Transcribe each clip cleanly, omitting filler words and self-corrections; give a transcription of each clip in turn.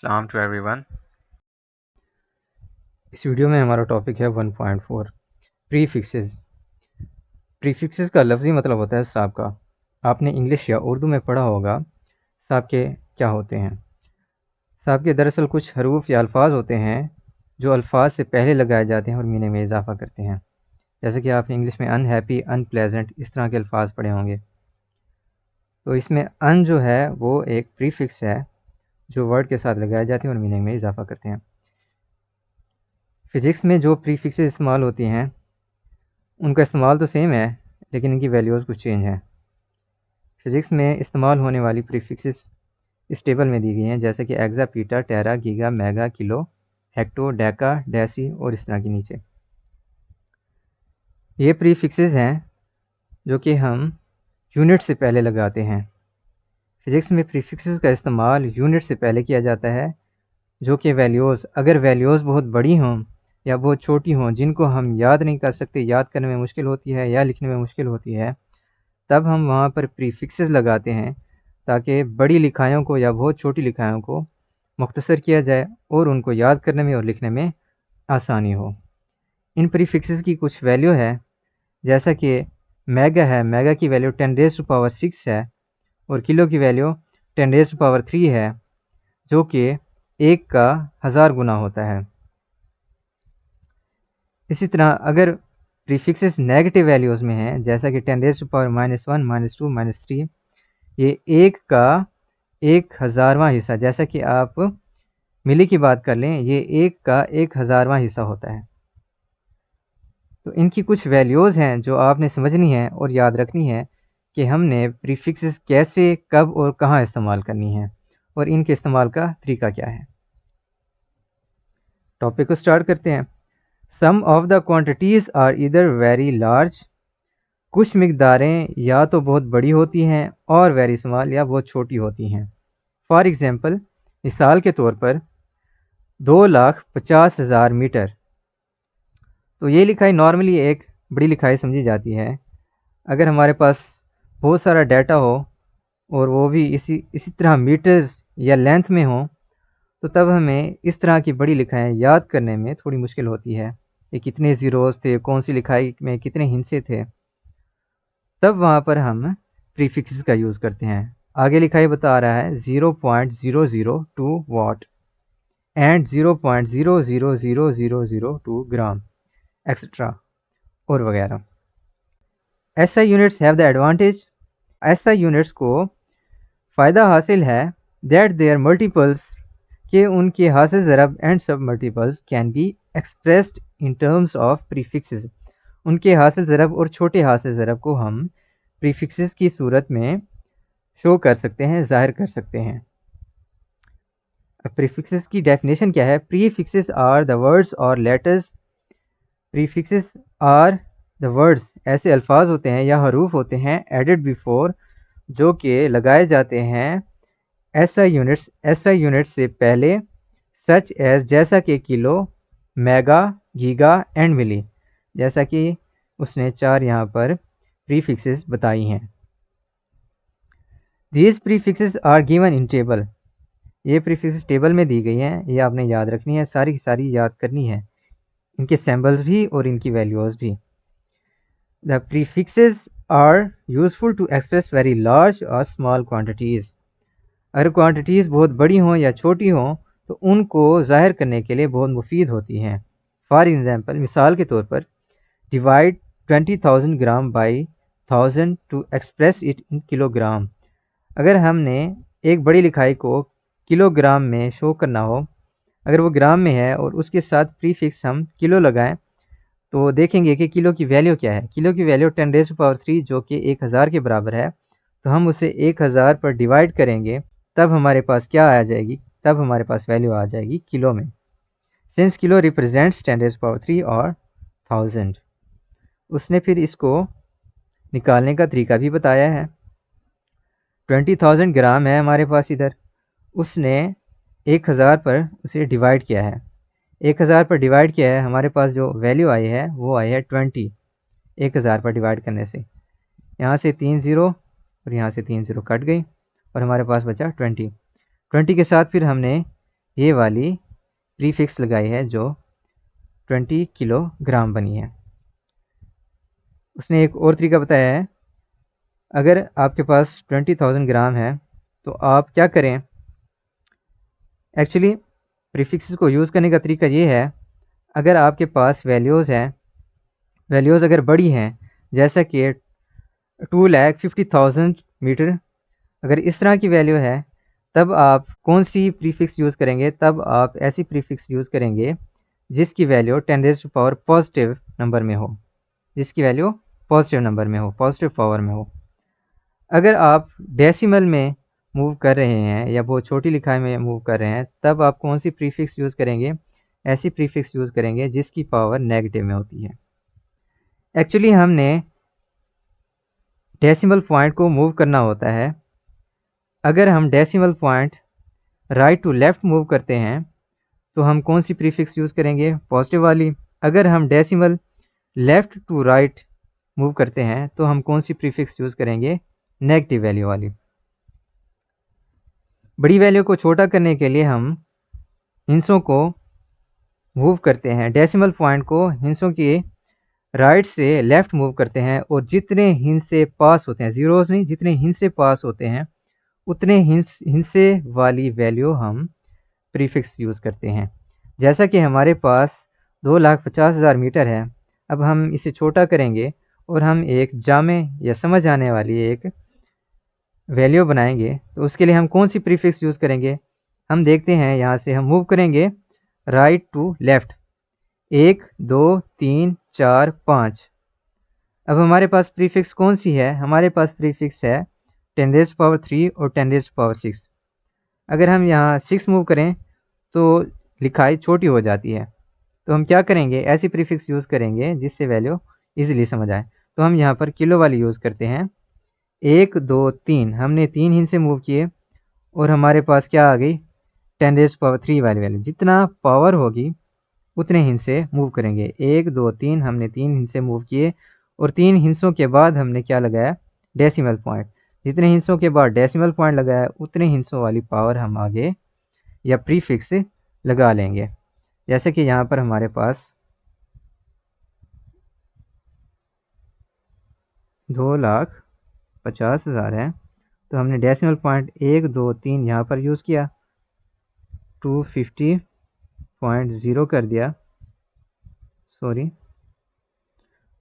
Salam to everyone. इस video में हमारा टॉपिक है 1.4 प्रीफिक्सेस। प्रीफिक्सेस का लफ्ज़ी मतलब होता है साब का। आपने इंग्लिश या उर्दू में पढ़ा होगा साब के क्या होते हैं। साब के दरअसल कुछ हरूफ या अल्फाज होते हैं जो अल्फाज से पहले लगाए जाते हैं और मीनिंग में इजाफा करते हैं। जैसे कि आप इंग्लिश में अनहैप्पी, अनप्लेजेंट इस तरह के अल्फाज पढ़े होंगे। तो इसमें अन जो है वो एक प्रीफिक्स है जो वर्ड के साथ लगाए जाते हैं और मीनिंग में इजाफा करते हैं। फ़िज़िक्स में जो प्रीफिक्सेस इस्तेमाल होती हैं उनका इस्तेमाल तो सेम है, लेकिन इनकी वैल्यूज़ कुछ चेंज हैं। फ़िज़िक्स में इस्तेमाल होने वाली प्रीफिक्सेस इस टेबल में दी गई हैं, जैसे कि exa, peta, tera, giga, mega, kilo, hecto, deca, deci और इस तरह के नीचे। ये प्रीफिक्सेस हैं जो कि हम यूनिट से पहले लगाते हैं। फ़िज़िक्स में प्रीफिक्सेस का इस्तेमाल यूनिट से पहले किया जाता है, जो कि वैल्यूज़ अगर वैल्यूज़ बहुत बड़ी हों या बहुत छोटी हों, जिनको हम याद नहीं कर सकते, याद करने में मुश्किल होती है या लिखने में मुश्किल होती है, तब हम वहाँ पर प्रीफिक्सेस लगाते हैं ताकि बड़ी लिखायों को या बहुत छोटी लिखायों को मुख्तसर किया जाए और उनको याद करने में और लिखने में आसानी हो। इन प्रीफिक्सेस की कुछ वैल्यू है, जैसा कि मेगा है, मेगा की वैल्यू 10⁻6 है और किलो की वैल्यू 10⁻3 है, जो कि 1 का 1000 गुना होता है। इसी तरह अगर प्रीफिक्सेस नेगेटिव वैल्यूज़ में हैं, जैसा कि 10⁻1, -2, -3, ये 1 का 1000वां हिस्सा, जैसा कि आप मिली की बात कर लें, ये 1 का 1000वां हिस्सा होता है। तो इनकी कुछ वैल्यूज़ हैं जो आपने समझनी है और याद रखनी है कि हमने प्रीफिक्सेस कैसे, कब और कहाँ इस्तेमाल करनी है और इनके इस्तेमाल का तरीका क्या है। टॉपिक को स्टार्ट करते हैं। Some of the quantities are either very large, कुछ मिकदारें या तो बहुत बड़ी होती हैं और वेरी स्मॉल या बहुत छोटी होती हैं। फॉर एग्ज़ाम्पल, मिसाल के तौर पर 2,50,000 मीटर। तो ये लिखाई नॉर्मली एक बड़ी लिखाई समझी जाती है। अगर हमारे पास बहुत सारा डाटा हो और वो भी इसी तरह मीटर्स या लेंथ में हो, तो तब हमें इस तरह की बड़ी लिखाएं याद करने में थोड़ी मुश्किल होती है। ये कितने ज़ीरोज़ थे, कौन सी लिखाई में कितने हिस्से थे, तब वहाँ पर हम प्रीफिक्स का यूज़ करते हैं। आगे लिखाई बता रहा है 0.0002 वाट एंड 0.000002 ग्राम एक्सेट्रा और वगैरह। SI units have the advantage, SI units को फ़ायदा हासिल है दैट देयर मल्टीपल्स, के उनके हासिल ज़रब एंड सब multiples can be expressed in terms of prefixes. उनके हासिल ज़रब और छोटे हासिल ज़रब को हम प्रीफिक्सेस की सूरत में शो कर सकते हैं, ज़ाहिर कर सकते हैं। अब प्रीफिक्सेस की डेफिनेशन क्या है? प्रीफिक्सेस आर द वर्ड्स और letters, prefixes are the words ऐसे अल्फाज होते हैं या हरूफ होते हैं एडेड बिफोर, जो कि लगाए जाते हैं एसआई यूनिट्स से पहले, सच एज जैसा कि kilo, mega, giga and milli, जैसा कि उसने 4 यहाँ पर प्रीफिक्सेस बताई हैं। These prefixes are given in table, ये प्रीफिक्सेस टेबल में दी गई हैं, ये आपने याद रखनी है, सारी की सारी याद करनी है, इनके सिंबल्स भी और इनकी वैल्यूज़ भी। The prefixes are useful to express very large और स्मॉल क्वांटिटीज़, अगर क्वांटिटीज़ बहुत बड़ी हों या छोटी हों तो उनको ज़ाहिर करने के लिए बहुत मुफीद होती हैं। फॉर एग्ज़ाम्पल, मिसाल के तौर पर divide 20,000 gram by 1000 to express it in kilogram. अगर हमने एक बड़ी लिखाई को किलोग्राम में शो करना हो, अगर वो ग्राम में है और उसके साथ प्रीफिक्स हम किलो लगाएं, तो देखेंगे कि किलो की वैल्यू क्या है। किलो की वैल्यू 10⁻3 जो कि 1000 के बराबर है, तो हम उसे 1000 पर डिवाइड करेंगे, तब हमारे पास क्या आ जाएगी? तब हमारे पास वैल्यू आ जाएगी किलो में। सिंस किलो रिप्रेजेंट्स 10⁻3 और 1000, उसने फिर इसको निकालने का तरीका भी बताया है। 20,000 ग्राम है हमारे पास इधर, उसने 1000 पर उसे डिवाइड किया है। 1000 पर डिवाइड किया है, हमारे पास जो वैल्यू आई है वो आई है 20, 1000 पर डिवाइड करने से। यहाँ से 3 ज़ीरो और यहाँ से 3 ज़ीरो कट गई और हमारे पास बचा 20। 20 के साथ फिर हमने ये वाली प्रीफिक्स लगाई है जो 20 किलोग्राम बनी है। उसने एक और तरीका बताया है, अगर आपके पास 20,000 ग्राम है तो आप क्या करें। एक्चुअली प्रीफिक्सेस को यूज़ करने का तरीका ये है, अगर आपके पास वैल्यूज़ हैं, वैल्यूज़ अगर बड़ी हैं, जैसा कि 2,50,000 मीटर, अगर इस तरह की वैल्यू है, तब आप कौन सी प्रीफिक्स यूज़ करेंगे। तब आप ऐसी प्रीफिक्स यूज़ करेंगे जिसकी value 10 raise to power positive number में हो, जिसकी वैल्यू पॉजिटिव नंबर में हो, पॉजिटिव पावर में हो। अगर आप डेसिमल में मूव कर रहे हैं या बहुत छोटी लिखाई में मूव कर रहे हैं, तब आप कौन सी प्रीफिक्स यूज़ करेंगे। ऐसी प्रीफिक्स यूज़ करेंगे जिसकी पावर नेगेटिव में होती है। एक्चुअली हमने डेसिमल पॉइंट को मूव करना होता है। अगर हम decimal point right to left move करते हैं तो हम कौन सी प्रीफिक्स यूज़ करेंगे, पॉजिटिव वाली। अगर हम decimal left to right move करते हैं तो हम कौन सी प्रीफिक्स यूज़ करेंगे, नेगेटिव वैल्यू वाली। बड़ी वैल्यू को छोटा करने के लिए हम हिंसों को मूव करते हैं, डेसिमल पॉइंट को हिंसों के राइट से लेफ़्ट मूव करते हैं, और जितने हिंसे पास होते हैं, ज़ीरोज़ नहीं, जितने हिंसे पास होते हैं उतने हिंसे वाली वैल्यू हम प्रीफिक्स यूज़ करते हैं। जैसा कि हमारे पास 2,50,000 मीटर है, अब हम इसे छोटा करेंगे और हम एक जामे या समझ आने वाली एक वैल्यू बनाएंगे, तो उसके लिए हम कौन सी प्रीफिक्स यूज़ करेंगे। हम देखते हैं, यहाँ से हम मूव करेंगे राइट टू लेफ़्ट, 1 2 3 4 5। अब हमारे पास प्रीफिक्स कौन सी है, हमारे पास प्रीफिक्स है 10 रेज़ पावर 3 और 10 रेज़ पावर 6। अगर हम यहाँ 6 मूव करें तो लिखाई छोटी हो जाती है, तो हम क्या करेंगे, ऐसी प्रीफिक्स यूज़ करेंगे जिससे वैल्यू इजीली समझ आए। तो हम यहाँ पर किलो वाली यूज़ करते हैं। 1 2 3 हमने 3 हिंसे मूव किए और हमारे पास क्या आ गई, 10 रेज़ पावर 3 वाली वैल्यू। जितना पावर होगी उतने हिंसे मूव करेंगे। 1 2 3 हमने 3 हिंसे मूव किए और 3 हिंसों के बाद हमने क्या लगाया, डेसिमल पॉइंट। जितने हिंसों के बाद डेसिमल पॉइंट लगाया उतने हिंसों वाली पावर हम आगे या प्रीफिक्स लगा लेंगे। जैसे कि यहाँ पर हमारे पास 2,50,000 है, तो हमने डेसिमल पॉइंट 1 2 3 यहाँ पर यूज़ किया, 250.0 कर दिया, सॉरी।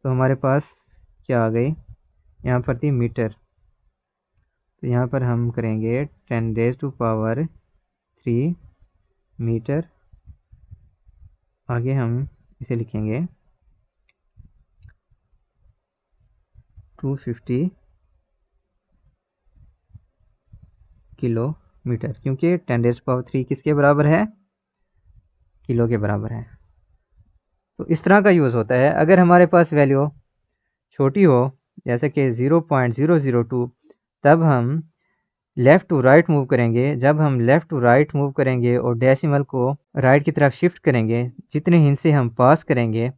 तो हमारे पास क्या आ गई, यहाँ पर थी मीटर, तो यहाँ पर हम करेंगे 10 रेज़ टू पावर 3 मीटर। आगे हम इसे लिखेंगे 250 किलोमीटर, क्योंकि 10 रेज़ पावर 3 किसके बराबर है, किलो के बराबर है। तो इस तरह का यूज़ होता है। अगर हमारे पास वैल्यू छोटी हो, जैसे कि 0.002, तब हम लेफ़्ट टू राइट मूव करेंगे। जब हम लेफ़्ट टू राइट मूव करेंगे और डेसिमल को राइट की तरफ शिफ्ट करेंगे, जितने हिंसे हम पास करेंगे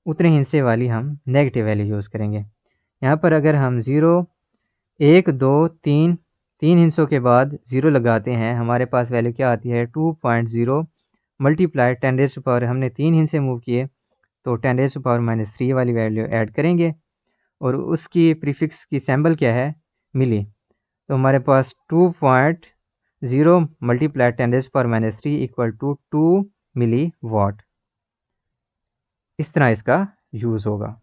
उतने हिंसे वाली हम नेगेटिव वैल्यू यूज़ करेंगे। यहाँ पर अगर हम 0 1 2 3 तीन हिंसों के बाद 0 लगाते हैं, हमारे पास वैल्यू क्या आती है, 2.0 मल्टीप्लाई 10 रेज़ टू पावर, हमने 3 हिंसे मूव किए तो 10 रेज़ टू पावर -3 वाली वैल्यू ऐड करेंगे और उसकी प्रीफिक्स की सिंबल क्या है, मिली। तो हमारे पास 2.0 multiply 10 raise power -3 equal to 2 milli watt. इस तरह इसका यूज़ होगा।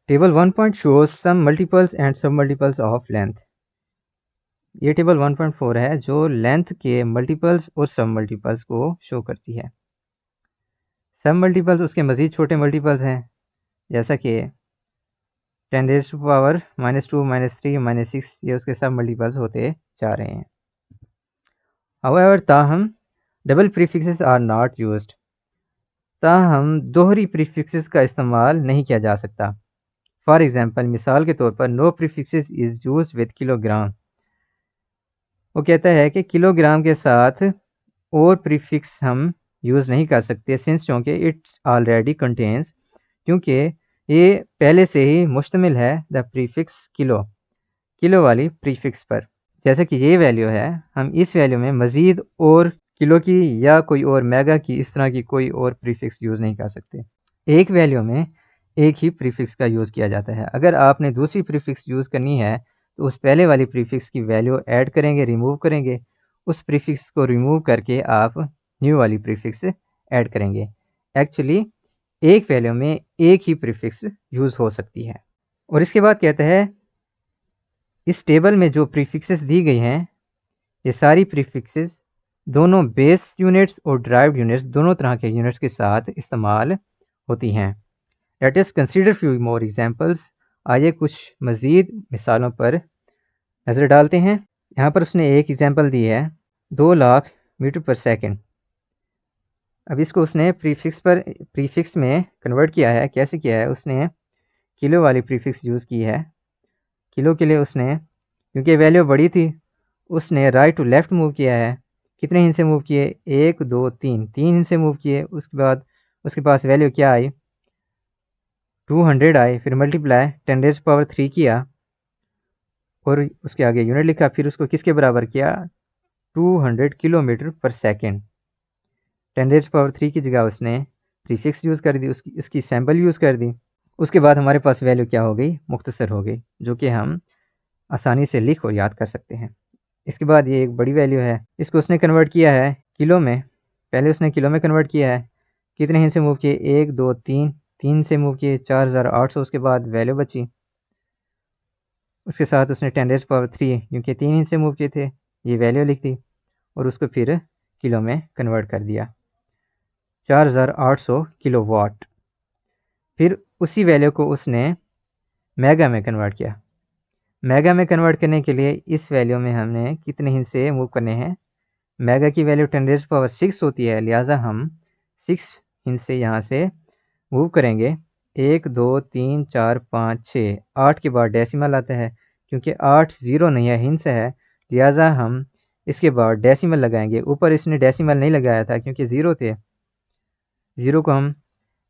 Table 1 point shows some multiples and submultiples of length. ये टेबल 1.4 है जो लेंथ के मल्टीपल्स और सब मल्टीपल्स को शो करती है। सब मल्टीपल्स उसके मज़ीद छोटे मल्टीपल्स हैं, जैसा कि 10 रेज़ टू पावर -2 -3 -6, ये उसके सब मल्टीपल्स होते जा रहे हैं। हाउएवर, ताहम double prefixes are not used. ताहम दोहरी प्रीफिक्सेस का इस्तेमाल नहीं किया जा सकता। फॉर एग्जांपल, मिसाल के तौर पर, no prefixes is use with kilogram. वो कहता है कि किलोग्राम के साथ और प्रीफिक्स हम यूज़ नहीं कर सकते, सिंस चूँकि इट्स ऑलरेडी कंटेन्स, क्योंकि ये पहले से ही मुश्तमिल है द प्रीफिक्स किलो। किलो वाली प्रीफिक्स पर। जैसे कि ये वैल्यू है, हम इस वैल्यू में मज़ीद और किलो की या कोई और मेगा की इस तरह की कोई और प्रीफिक्स यूज़ नहीं कर सकते। एक वैल्यू में एक ही प्रीफिक्स का यूज़ किया जाता है। अगर आपने दूसरी प्रीफिक्स यूज़ करनी है तो उस पहले वाली प्रीफिक्स की वैल्यू ऐड करेंगे, रिमूव करेंगे, उस प्रीफिक्स को रिमूव करके आप न्यू वाली प्रीफिक्स ऐड करेंगे। एक्चुअली एक वैल्यू में एक ही प्रीफिक्स यूज़ हो सकती है। और इसके बाद कहता है इस टेबल में जो प्रीफिक्सेस दी गई हैं ये सारी प्रीफिक्सेस दोनों बेस यूनिट्स और ड्राइव्ड यूनिट्स दोनों तरह के यूनिट्स के साथ इस्तेमाल होती हैं। Let us consider few more examples. आइए कुछ मज़ीद मिसालों पर नज़र डालते हैं। यहाँ पर उसने एक एग्जांपल दी है 2 लाख मीटर पर सेकंड। अब इसको उसने प्रीफिक्स में कन्वर्ट किया है। कैसे किया है? उसने किलो वाली प्रीफिक्स यूज़ की है। किलो के लिए उसने, क्योंकि वैल्यू बड़ी थी, उसने राइट टू लेफ़्ट मूव किया है। कितने हिस्से मूव किए? 1 2 3 3 हिस्से मूव किए। उसके बाद उसके पास वैल्यू क्या आई? 200 आई। फिर मल्टीप्लाई 10⁻³ किया और उसके आगे यूनिट लिखा। फिर उसको किसके बराबर किया? 200 किलोमीटर पर सेकेंड। 10⁻³ की जगह उसने प्रीफिक्स यूज़ कर दी, उसकी सैम्पल यूज़ कर दी। उसके बाद हमारे पास वैल्यू क्या हो गई? मुख्तसर हो गई, जो कि हम आसानी से लिख और याद कर सकते हैं। इसके बाद ये एक बड़ी वैल्यू है, इसको उसने कन्वर्ट किया है किलो में। पहले उसने किलो में कन्वर्ट किया है। कितने हिस्से मूव किए? 1 2 3 3 से मूव किए 4800। उसके बाद वैल्यू बची, उसके साथ उसने 10⁻³ क्योंकि 3 हिस्से मूव किए थे ये वैल्यू लिख दी और उसको फिर किलो में कन्वर्ट कर दिया, 4800 किलोवाट। फिर उसी वैल्यू को उसने मेगा में कन्वर्ट किया। मेगा में कन्वर्ट करने के लिए इस वैल्यू में हमने कितने हिस्से मूव करने हैं? मेगा की वैल्यू 10⁻6 होती है, लिहाजा हम 6 हिस्से यहाँ से मूव करेंगे। 1 2 3 4 5 6 8 के बाद डेसिमल आता है। क्योंकि 8 ज़ीरो नहीं है, हिंस है, लिहाजा हम इसके बाद डेसिमल लगाएंगे। ऊपर इसने डेसिमल नहीं लगाया था क्योंकि ज़ीरो थे। ज़ीरो को हम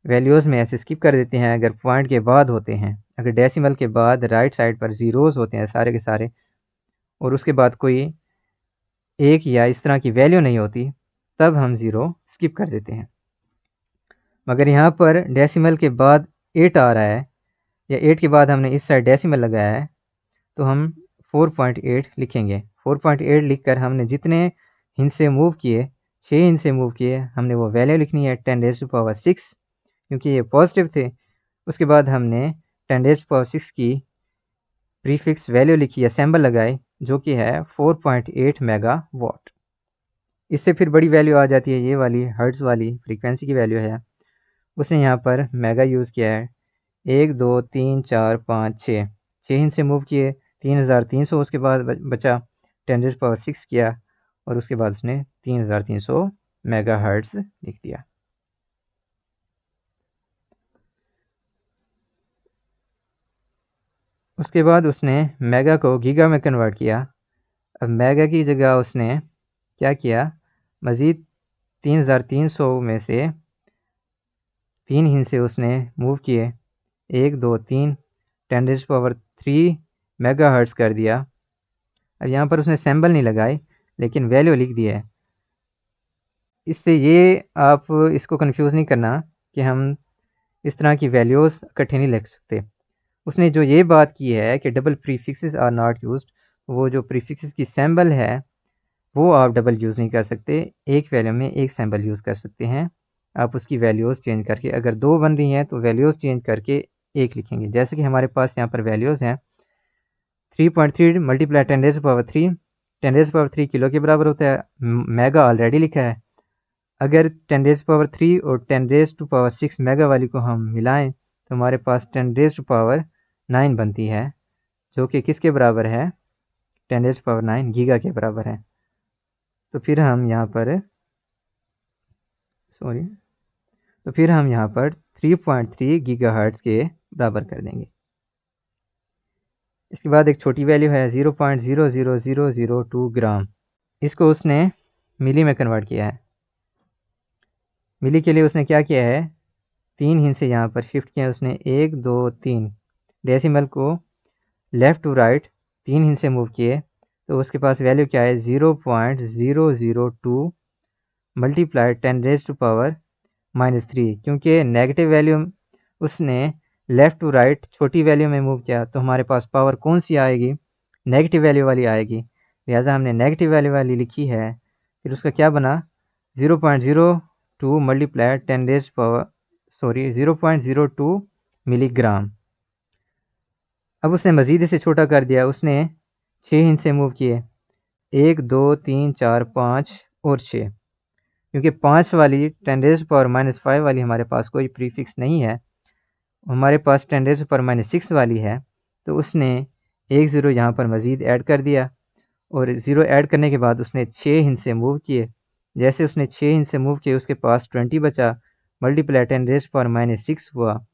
वैल्यूज़ में ऐसे स्किप कर देते हैं अगर पॉइंट के बाद होते हैं। अगर डेसिमल के बाद राइट साइड पर ज़ीरोज़ होते हैं सारे के सारे और उसके बाद कोई एक या इस तरह की वैल्यू नहीं होती, तब हम ज़ीरो स्किप कर देते हैं। मगर यहाँ पर डेसिमल के बाद 8 आ रहा है या 8 के बाद हमने इस साइड डेसिमल लगाया है, तो हम 4.8 लिखेंगे। 4.8 लिखकर हमने जितने हिस्से मूव किए, 6 हिस्से मूव किए, हमने वो वैल्यू लिखनी है 10⁻6 क्योंकि ये पॉजिटिव थे। उसके बाद हमने 10⁻6 की प्रीफिक्स वैल्यू लिखी या सैम्बल लगाई, जो कि है 4.8 मेगावाट। इससे फिर बड़ी वैल्यू आ जाती है, ये वाली हर्ट्ज़ वाली फ्रीक्वेंसी की वैल्यू है। उसने यहाँ पर मेगा यूज़ किया है। 1 2 3 4 5 6 6 हिस्से मूव किए, 3300। उसके बाद बचा 10⁻6 किया और उसके बाद उसने 3300 मेगाहर्ट्ज़ लिख दिया। उसके बाद उसने मेगा को गीगा में कन्वर्ट किया। अब मेगा की जगह उसने क्या किया? मज़ीद 3300 में से 3 हिस्से उसने मूव किए, 1 2 3 10⁻³ मेगाहर्ट्ज़ कर दिया। अब यहाँ पर उसने सैम्बल नहीं लगाई लेकिन वैल्यू लिख दी है। इससे ये आप इसको कंफ्यूज नहीं करना कि हम इस तरह की वैल्यूज़ इकट्ठे नहीं लिख सकते। उसने जो ये बात की है कि double prefixes are not used, वो जो प्रीफिक्सेस की सैम्बल है वो आप डबल यूज़ नहीं कर सकते। एक वैल्यू में एक सैम्बल यूज़ कर सकते हैं। आप उसकी वैल्यूज़ चेंज करके, अगर 2 बन रही हैं तो वैल्यूज़ चेंज करके 1 लिखेंगे। जैसे कि हमारे पास यहाँ पर वैल्यूज़ हैं 3.3 मल्टीप्लाई 10⁻3 10⁻3 किलो के बराबर होता है। मेगा ऑलरेडी लिखा है। अगर 10⁻3 और 10⁻6 मेगा वाली को हम मिलाएं तो हमारे पास 10⁻9 बनती है, जो कि किसके बराबर है? 10⁻9 गीगा के बराबर है। तो फिर हम यहाँ पर तो फिर हम यहाँ पर 3.3 गीगाहर्ट्ज़ के बराबर कर देंगे। इसके बाद एक छोटी वैल्यू है 0.00002 ग्राम। इसको उसने मिली में कन्वर्ट किया है। मिली के लिए उसने क्या किया है? 3 हिस्से यहाँ पर शिफ्ट किया उसने, 1 2 3। डेसिमल को लेफ़्ट टू राइट 3 हिस्से मूव किए तो उसके पास वैल्यू क्या है 0.002 मल्टीप्लाई 10⁻⁻³ क्योंकि नेगेटिव वैल्यू उसने लेफ़्ट टू राइट छोटी वैल्यू में मूव किया तो हमारे पास पावर कौन सी आएगी, नेगेटिव वैल्यू वाली आएगी। लिहाजा हमने नेगेटिव वैल्यू वाली लिखी है। फिर उसका क्या बना 0.02 मल्टीप्लाई 0.02 मिलीग्राम। अब उसने मज़ीद इसे छोटा कर दिया, उसने 6 हिस्से मूव किए 1 2 3 4 5 और 6 क्योंकि 5 वाली 10⁻⁻5 वाली हमारे पास कोई प्रीफिक्स नहीं है, हमारे पास 10⁻⁻6 वाली है तो उसने एक ज़ीरो यहाँ पर मज़ीद ऐड कर दिया और ज़ीरो ऐड करने के बाद उसने 6 हिस्से मूव किए। जैसे उसने 6 हिस्से मूव किए उसके पास 20 बचा मल्टीप्लाई 10⁻⁻6 हुआ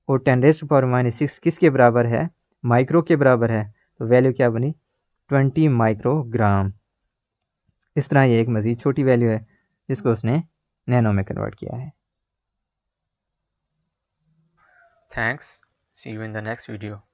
और 10⁻⁻6 किसके बराबर है, माइक्रो के बराबर है, तो वैल्यू क्या बनी 20 माइक्रोग्राम। इस तरह ये एक मज़ीद छोटी वैल्यू है जिसको उसने नैनो में कन्वर्ट किया है। Thanks, see you in the next video.